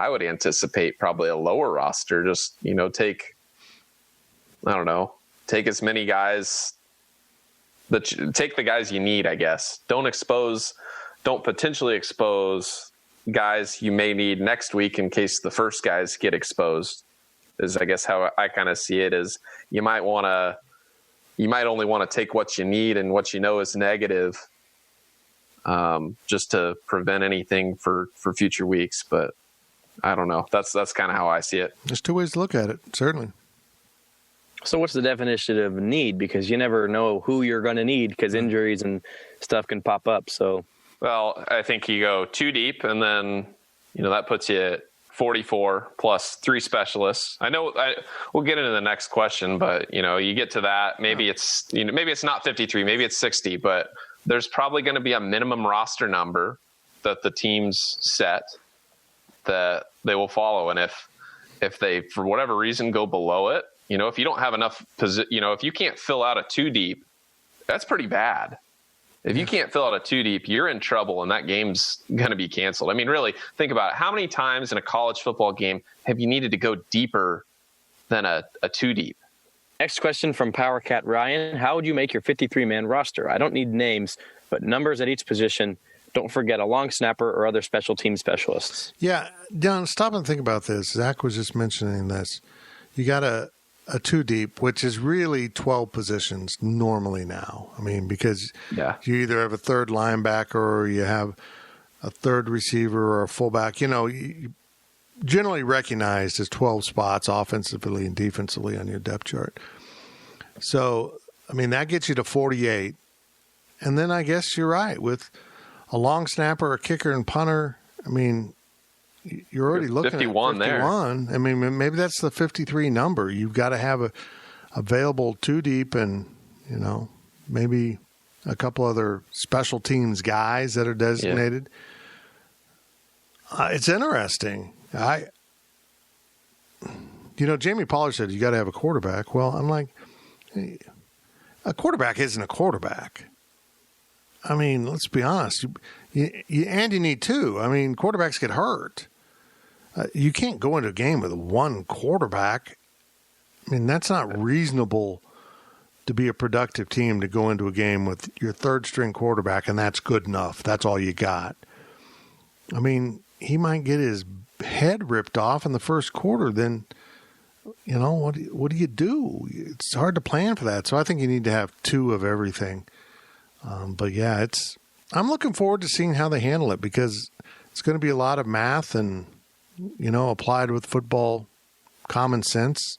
would anticipate probably a lower roster. Just, take as many guys take the guys you need, I guess. Don't potentially expose guys you may need next week in case the first guys get exposed. is I guess how I kind of see it. Is you might only want to take what you need and what you know is negative, just to prevent anything for future weeks. But I don't know. That's kind of how I see it. There's two ways to look at it, certainly. So what's the definition of need? Because you never know who you're going to need because injuries and stuff can pop up. So, well, I think you go 2 deep, and then that puts you at 44 plus 3 specialists. I know we'll get into the next question, but you get to that. Maybe it's maybe it's not 53, maybe it's 60, but there's probably going to be a minimum roster number that the teams set that they will follow, and if they for whatever reason go below it, if you don't have enough if you can't fill out a 2 deep, that's pretty bad. If you can't fill out a 2 deep, you're in trouble, and that game's going to be canceled. I mean, really, think about it. How many times in a college football game have you needed to go deeper than a 2 deep? Next question from PowerCat Ryan. How would you make your 53-man roster? I don't need names, but numbers at each position. Don't forget a long snapper or other special team specialists. Yeah, Don, stop and think about this. Zach was just mentioning this. You got a 2 deep, which is really 12 positions normally now. I mean, because you either have a third linebacker or you have a third receiver or a fullback. You generally recognized as 12 spots offensively and defensively on your depth chart. So, I mean, that gets you to 48. And then I guess you're right. With a long snapper, a kicker, and punter, I mean, you're already looking 51 at 51 there. I mean, maybe that's the 53 number. You've got to have a available 2 deep and, maybe a couple other special teams guys that are designated. Yeah. It's interesting. Jamie Pollard said you got to have a quarterback. Well, I'm like, a quarterback isn't a quarterback. I mean, let's be honest. You need 2. I mean, quarterbacks get hurt. You can't go into a game with 1 quarterback. I mean, that's not reasonable to be a productive team to go into a game with your third-string quarterback, and that's good enough. That's all you got. I mean, he might get his head ripped off in the first quarter. Then, what do you do? It's hard to plan for that. So I think you need to have 2 of everything. But, yeah, I'm looking forward to seeing how they handle it because it's going to be a lot of math and, applied with football common sense.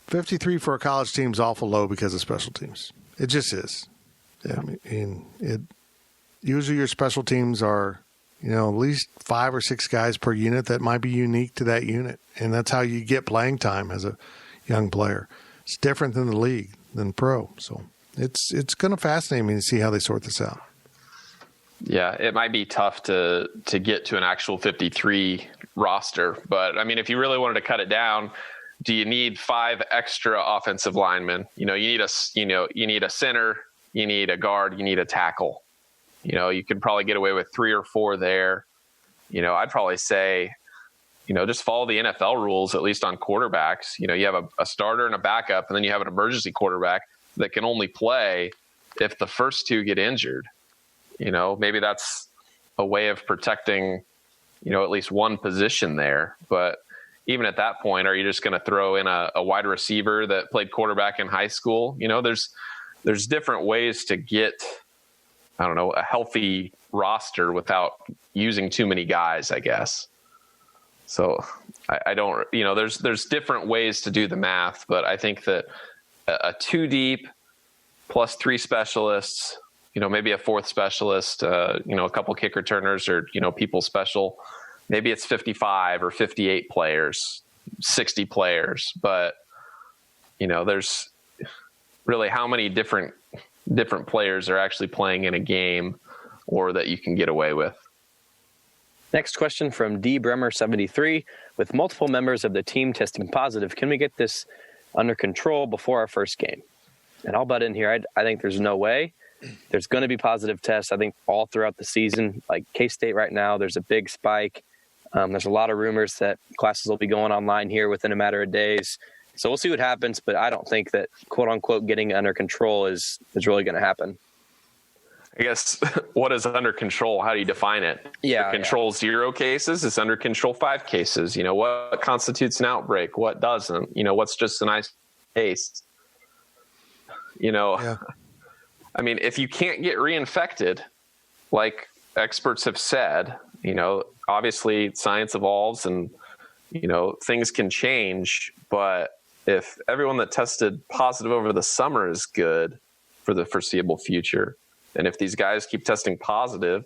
53 for a college team is awful low because of special teams. It just is. Yeah, I mean, usually your special teams are, at least 5 or 6 guys per unit that might be unique to that unit. And that's how you get playing time as a young player. It's different than the league, than pro. So it's going to fascinate me to see how they sort this out. Yeah, it might be tough to get to an actual 53 roster, but I mean, if you really wanted to cut it down, do you need 5 extra offensive linemen? You need a center, you need a guard, you need a tackle. You could probably get away with 3 or 4 there. I'd probably say, just follow the NFL rules, at least on quarterbacks. You have a starter and a backup, and then you have an emergency quarterback that can only play if the first 2 get injured. Maybe that's a way of protecting, at least one position there. But even at that point, are you just going to throw in a wide receiver that played quarterback in high school? There's different ways to get, a healthy roster without using too many guys, I guess. So I don't, there's different ways to do the math, but I think that a 2 deep plus 3 specialists, maybe a 4th specialist, a couple kick returners or, people special. Maybe it's 55 or 58 players, 60 players. But, there's really how many different players are actually playing in a game or that you can get away with. Next question from D. Bremer 73. With multiple members of the team testing positive, can we get this under control before our first game? And I'll butt in here. I think there's no way. There's going to be positive tests, I think, all throughout the season. Like K-State right now, there's a big spike. There's a lot of rumors that classes will be going online here within a matter of days. So we'll see what happens, but I don't think that, quote-unquote, getting under control is really going to happen. I guess what is under control? How do you define it? Yeah. Under control 0 cases is under control 5 cases. What constitutes an outbreak? What doesn't? What's just an isolated case? Yeah. I mean, if you can't get reinfected, like experts have said, obviously science evolves and, things can change. But if everyone that tested positive over the summer is good for the foreseeable future, and if these guys keep testing positive,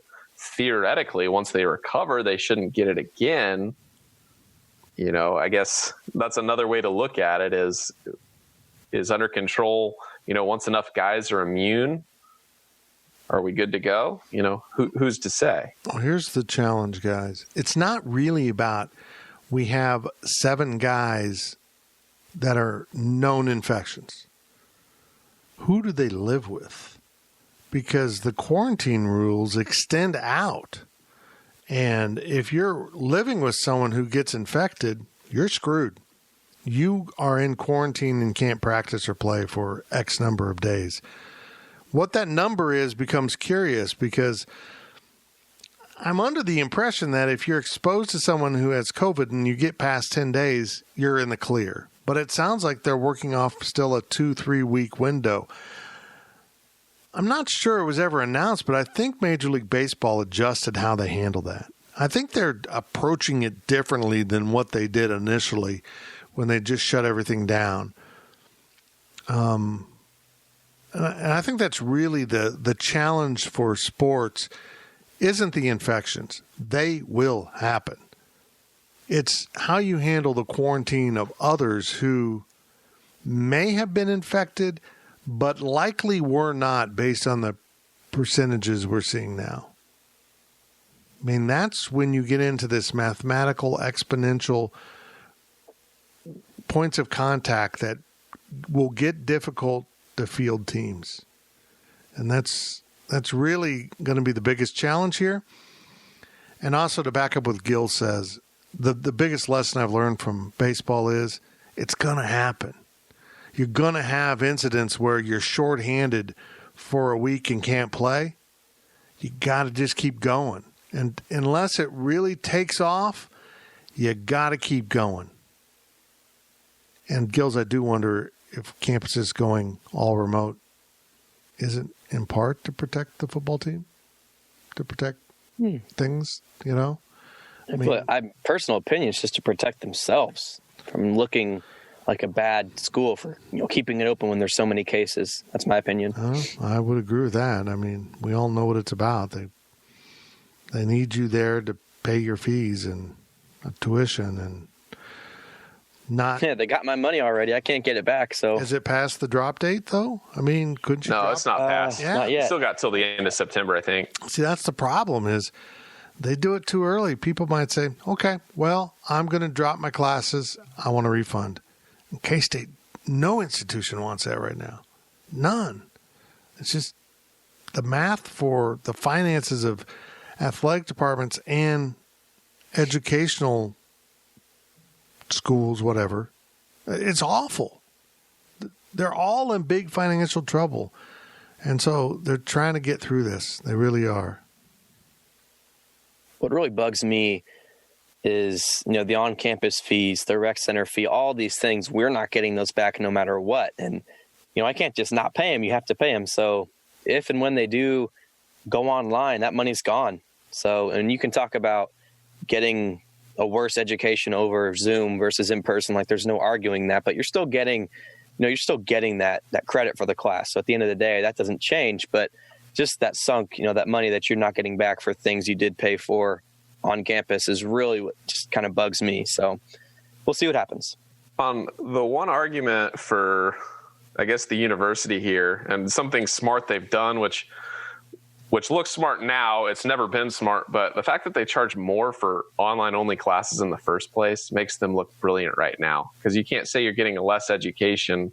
theoretically, once they recover, they shouldn't get it again. I guess that's another way to look at it is under control. Once enough guys are immune, are we good to go? Who's to say? Well, here's the challenge, guys. It's not really about we have 7 guys that are known infections. Who do they live with? Because the quarantine rules extend out. And if you're living with someone who gets infected, you're screwed. You are in quarantine and can't practice or play for X number of days. What that number is becomes curious because I'm under the impression that if you're exposed to someone who has COVID and you get past 10 days, you're in the clear. But it sounds like they're working off still a 2-3 week window. I'm not sure it was ever announced, but I think Major League Baseball adjusted how they handle that. I think they're approaching it differently than what they did initially when they just shut everything down. And I think that's really the challenge for sports isn't the infections. They will happen. It's how you handle the quarantine of others who may have been infected, but likely were not based on the percentages we're seeing now. I mean, that's when you get into this mathematical exponential points of contact that will get difficult to field teams. And that's really going to be the biggest challenge here. And also to back up what Gil says, the biggest lesson I've learned from baseball is it's going to happen. You're going to have incidents where you're shorthanded for a week and can't play. You got to just keep going. And unless it really takes off, you got to keep going. And Gills, I do wonder if campuses going all remote isn't in part to protect the football team, to protect things, I mean, personal opinion is just to protect themselves from looking like a bad school for keeping it open when there's so many cases. That's my opinion. I would agree with that. I mean, we all know what it's about. They need you there to pay your fees and tuition and not. Yeah, they got my money already. I can't get it back. So is it past the drop date though? I mean, couldn't you? No, it's not past. Not yet. Still got till the end of September, I think. See, that's the problem is they do it too early. People might say, okay, well, I'm going to drop my classes. I want a refund. K-State, no institution wants that right now. None. It's just the math for the finances of athletic departments and educational schools, whatever. It's awful. They're all in big financial trouble. And so they're trying to get through this. They really are. What really bugs me is, the on-campus fees, the rec center fee, all these things, we're not getting those back no matter what. And, I can't just not pay them. You have to pay them. So if and when they do go online, that money's gone. So, and you can talk about getting a worse education over Zoom versus in person. Like there's no arguing that, but you're still getting, that credit for the class. So at the end of the day, that doesn't change, but just that sunk, that money that you're not getting back for things you did pay for on campus is really what just kind of bugs me. So we'll see what happens. The one argument for, I guess, the university here and something smart they've done, which looks smart now, it's never been smart, but the fact that they charge more for online only classes in the first place makes them look brilliant right now. Because you can't say you're getting a less education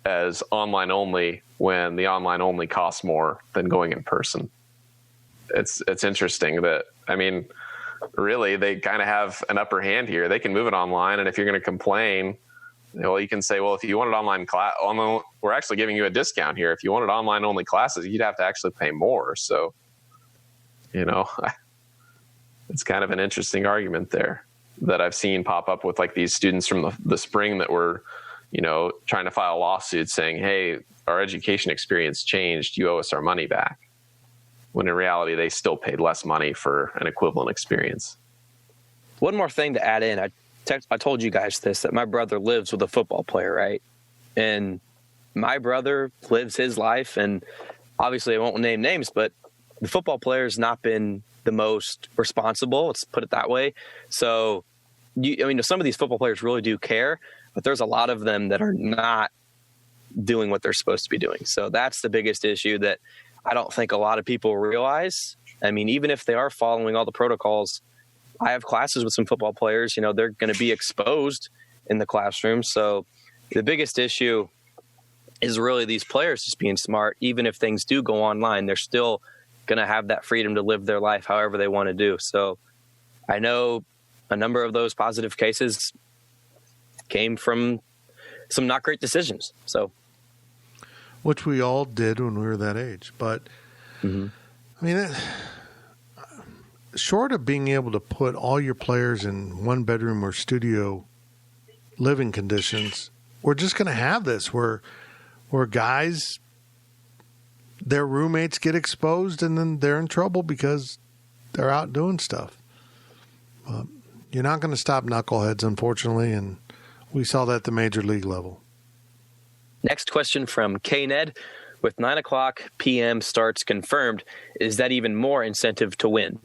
as online only when the online only costs more than going in person. It's interesting that, I mean, really, they kind of have an upper hand here. They can move it online, and if you're going to complain, Well, you can say, well, if you wanted online class, we're actually giving you a discount here. If you wanted online only classes, you'd have to actually pay more. So, it's kind of an interesting argument there that I've seen pop up with like these students from the spring that were, trying to file lawsuits saying, hey, our education experience changed. You owe us our money back. When in reality, they still paid less money for an equivalent experience. One more thing to add in. I told you guys this, that my brother lives with a football player, right? And my brother lives his life, and obviously I won't name names, but the football player has not been the most responsible, let's put it that way. So, some of these football players really do care, but there's a lot of them that are not doing what they're supposed to be doing. So that's the biggest issue that I don't think a lot of people realize. I mean, even if they are following all the protocols, I have classes with some football players, they're going to be exposed in the classroom. So the biggest issue is really these players just being smart. Even if things do go online, they're still going to have that freedom to live their life however they want to do. So I know a number of those positive cases came from some not great decisions. So, which we all did when we were that age. But, short of being able to put all your players in one bedroom or studio living conditions, we're just going to have this where guys, their roommates get exposed and then they're in trouble because they're out doing stuff. You're not going to stop knuckleheads, unfortunately, and we saw that at the major league level. Next question from K-Ned. With 9:00 p.m. starts confirmed, is that even more incentive to win?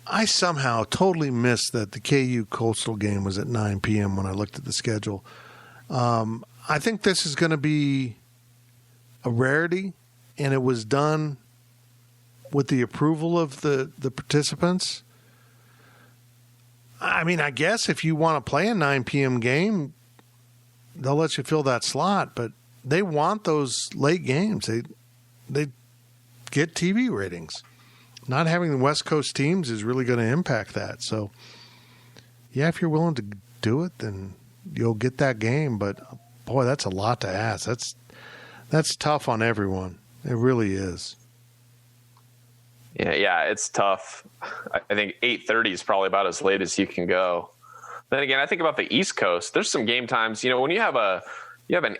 I somehow totally missed that the KU Coastal game was at 9 p.m. when I looked at the schedule. I think this is going to be a rarity, and it was done with the approval of the participants. I mean, I guess if you want to play a 9 p.m. game, they'll let you fill that slot, but they want those late games. They get TV ratings. Not having the West Coast teams is really going to impact that. So, yeah, if you're willing to do it, then you'll get that game. But, boy, that's a lot to ask. That's tough on everyone. It really is. Yeah, it's tough. I think 8:30 is probably about as late as you can go. Then again, I think about the East Coast. There's some game times. When you have an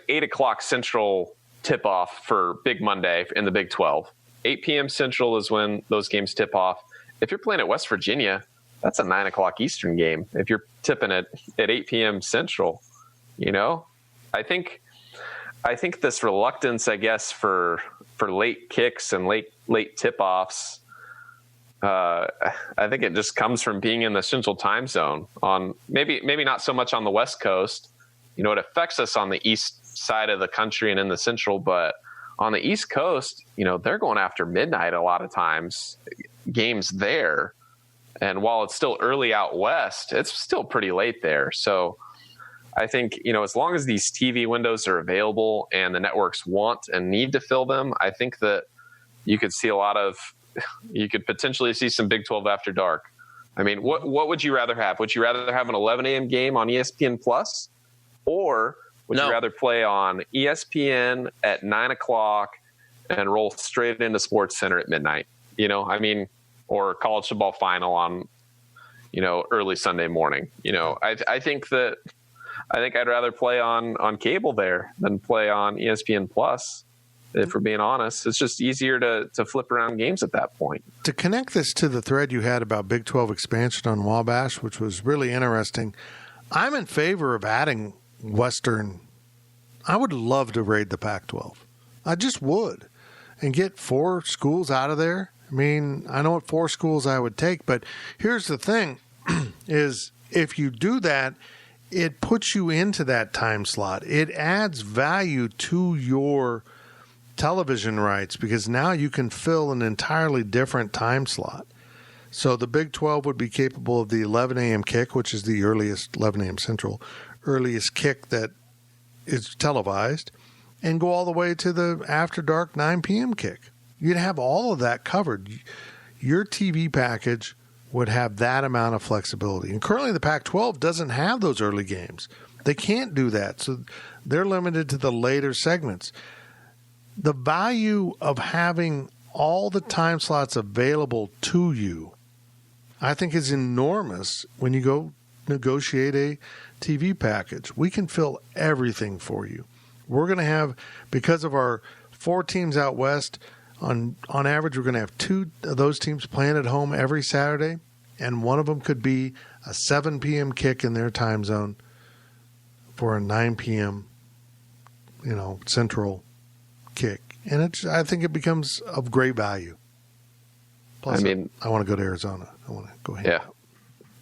8:00 Central tip-off for Big Monday in the Big 12. 8 p.m. Central is when those games tip off. If you're playing at West Virginia, that's a 9:00 Eastern game. If you're tipping it at 8 p.m. Central, I think this reluctance, I guess, for late kicks and late tip-offs, I think it just comes from being in the Central Time Zone. On maybe not so much on the West Coast. It affects us on the east side of the country and in the Central, but on the East Coast, they're going after midnight a lot of times, games there. And while it's still early out west, it's still pretty late there. So I think, as long as these TV windows are available and the networks want and need to fill them, I think that you could potentially see some Big 12 after dark. I mean, what would you rather have? Would you rather have an 11 a.m. game on ESPN Plus, or would you rather play on ESPN at 9:00 and roll straight into SportsCenter at midnight? Or college football final on, early Sunday morning. I think I'd rather play on cable there than play on ESPN Plus. If we're being honest, it's just easier to flip around games at that point. To connect this to the thread you had about Big 12 expansion on Wabash, which was really interesting, I'm in favor of adding Western. I would love to raid the Pac-12. I just would. And get 4 schools out of there. I mean, I know what 4 schools I would take, but here's the thing, is if you do that, it puts you into that time slot. It adds value to your television rights because now you can fill an entirely different time slot. So the Big 12 would be capable of the 11 a.m. kick, which is the earliest, 11 a.m. Central, earliest kick that is televised, and go all the way to the after dark 9 p.m. kick. You'd have all of that covered. Your TV package would have that amount of flexibility. And currently the Pac-12 doesn't have those early games. They can't do that. So they're limited to the later segments. The value of having all the time slots available to you, I think, is enormous when you go negotiate a TV package. We can fill everything for you. We're going to have, because of our 4 teams out west, on average, we're going to have 2 of those teams playing at home every Saturday, and one of them could be a 7 p.m. kick in their time zone for a 9 p.m. Central kick. And I think it becomes of great value. Plus, I want to go to Arizona. I want to go ahead. Yeah.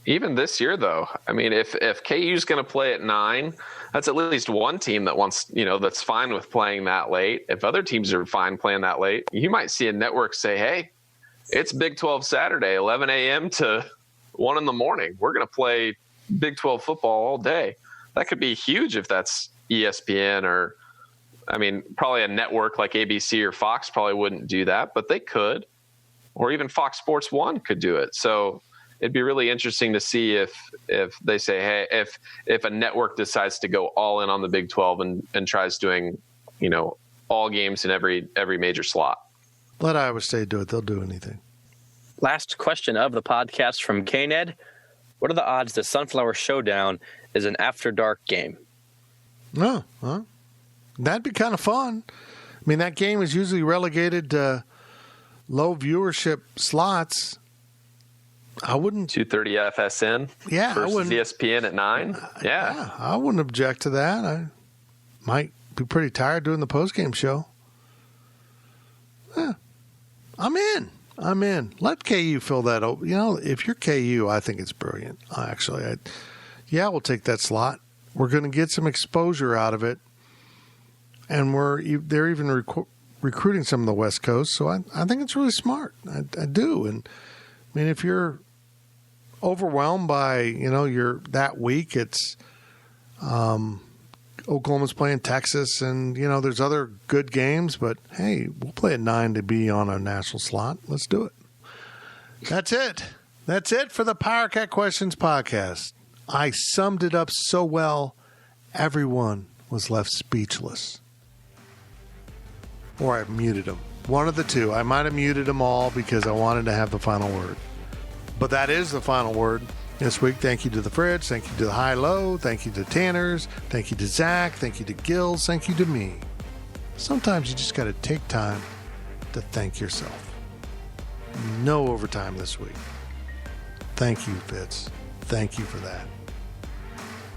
Even this year, though, if KU's going to play at 9, that's at least one team that wants, that's fine with playing that late. If other teams are fine playing that late, you might see a network say, hey, it's Big 12 Saturday, 11 a.m. to 1 in the morning. We're going to play Big 12 football all day. That could be huge if that's ESPN or, probably a network like ABC or Fox probably wouldn't do that, but they could. Or even Fox Sports 1 could do it. So it'd be really interesting to see if they say, hey, if a network decides to go all in on the Big 12 and tries doing, all games in every major slot. Let Iowa State do it. They'll do anything. Last question of the podcast from K-Ned. What are the odds the Sunflower Showdown is an after dark game? No, huh? That'd be kind of fun. That game is usually relegated to low viewership slots. I wouldn't. 2:30 FSN. Yeah, versus I wouldn't. ESPN at 9. Yeah, I wouldn't object to that. I might be pretty tired doing the postgame show. Yeah, I'm in. Let KU fill that up. If you're KU, I think it's brilliant. Actually, we'll take that slot. We're going to get some exposure out of it, and they're even recruiting some of the West Coast. So I think it's really smart. I do. And if you're overwhelmed by, that week, it's Oklahoma's playing Texas and, there's other good games. But, hey, we'll play at 9 to be on a national slot. Let's do it. That's it. That's it for the Power Cat Questions podcast. I summed it up so well, everyone was left speechless. Or I muted them. One of the two. I might have muted them all because I wanted to have the final word. But that is the final word this week. Thank you to the Fridge. Thank you to the High Low. Thank you to Tanners. Thank you to Zach. Thank you to Gills. Thank you to me. Sometimes you just got to take time to thank yourself. No overtime this week. Thank you, Fitz. Thank you for that.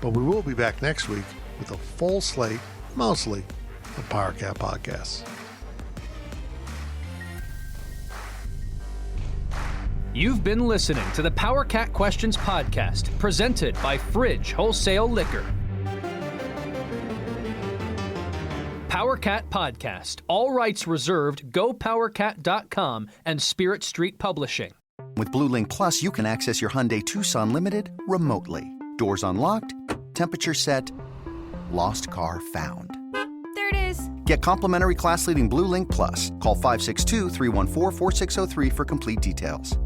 But we will be back next week with a full slate, mostly, of Power Cat podcasts. You've been listening to the Power Cat Questions podcast, presented by Fridge Wholesale Liquor. Power Cat Podcast. All rights reserved. GoPowerCat.com and Spirit Street Publishing. With Blue Link Plus, you can access your Hyundai Tucson Limited remotely. Doors unlocked, temperature set, lost car found. There it is. Get complimentary class-leading Blue Link Plus. Call 562-314-4603 for complete details.